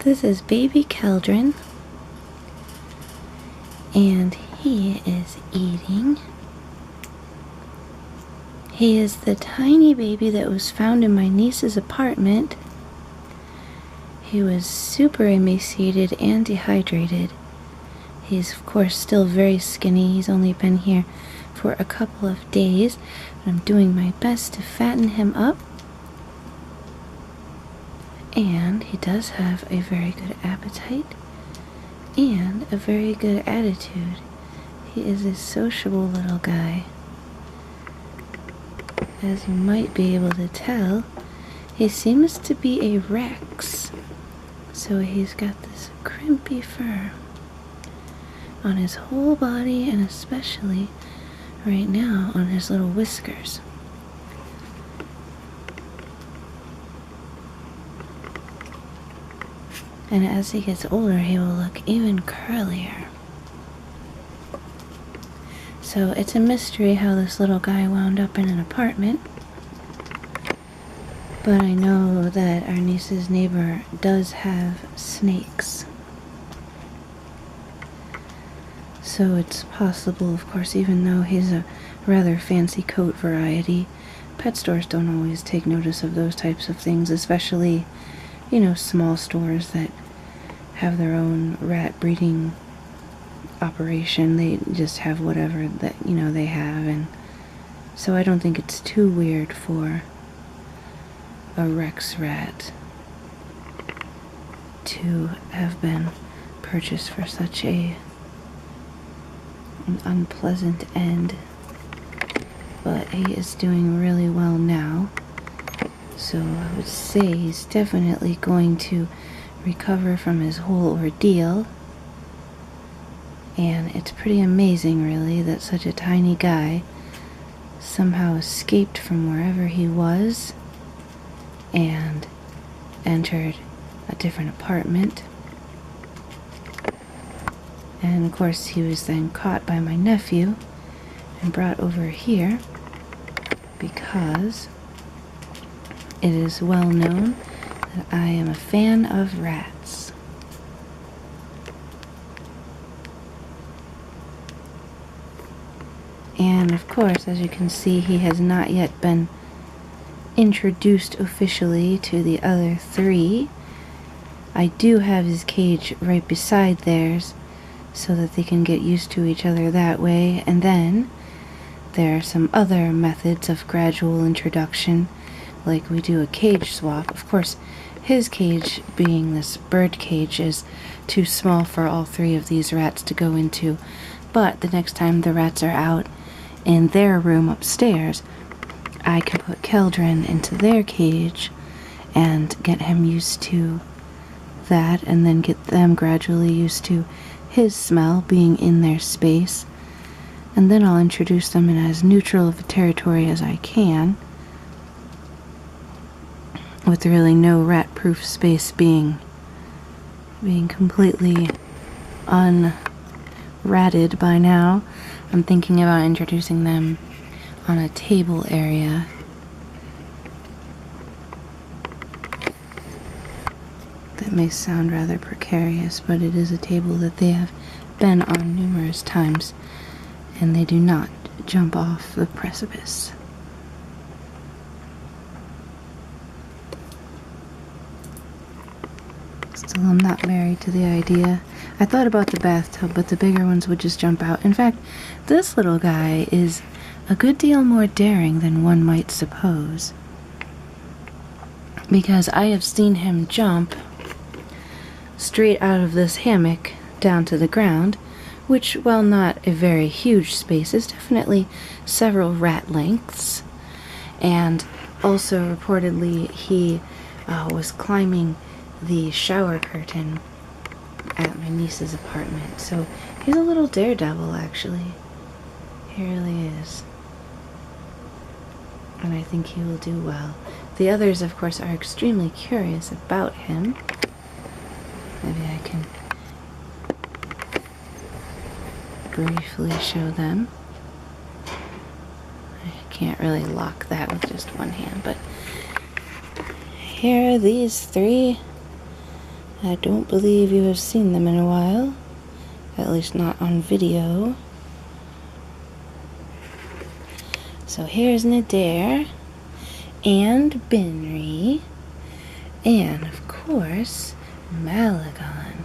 This is baby Keldrin, and he is eating. He is the tiny baby that was found in my niece's apartment. He was super emaciated and dehydrated. He's of course still very skinny. He's only been here for a couple of days, but I'm doing my best to fatten him up. And he does have a very good appetite and a very good attitude. He is a sociable little guy. As you might be able to tell, he seems to be a Rex. So he's got this crimpy fur on his whole body, and especially right now on his little whiskers. And as he gets older, he will look even curlier. So it's a mystery how this little guy wound up in an apartment. But I know that our niece's neighbor does have snakes. So it's possible, of course, even though he's a rather fancy coat variety, pet stores don't always take notice of those types of things, especially, you know, small stores that have their own rat breeding operation. They just have whatever that, you know, they have. And so I don't think it's too weird for a Rex rat to have been purchased for such an unpleasant end. But he is doing really well now, so I would say he's definitely going to recover from his whole ordeal. And it's pretty amazing, really, that such a tiny guy somehow escaped from wherever he was and entered a different apartment. And of course he was then caught by my nephew and brought over here because it is well known that I am a fan of rats. And of course, as you can see, he has not yet been introduced officially to the other three. I do have his cage right beside theirs so that they can get used to each other that way. And then there are some other methods of gradual introduction, like we do a cage swap. Of course, his cage, being this bird cage, is too small for all three of these rats to go into. But the next time the rats are out in their room upstairs, I can put Keldrin into their cage and get him used to that, and then get them gradually used to his smell being in their space. And then I'll introduce them in as neutral of a territory as I can, with really no rat-proof space being completely unratted by now. I'm thinking about introducing them on a table area. That may sound rather precarious, but it is a table that they have been on numerous times, and they do not jump off the precipice. Still, I'm not married to the idea. I thought about the bathtub, but the bigger ones would just jump out. In fact, this little guy is a good deal more daring than one might suppose, because I have seen him jump straight out of this hammock down to the ground, which, while not a very huge space, is definitely several rat lengths. And also reportedly he was climbing the shower curtain at my niece's apartment. So he's a little daredevil, actually. He really is. And I think he will do well. The others, of course, are extremely curious about him. Maybe I can briefly show them. I can't really lock that with just one hand, but here are these three I don't believe you have seen them in a while, at least not on video. So here's Nadir, and Benri, and of course, Malagon.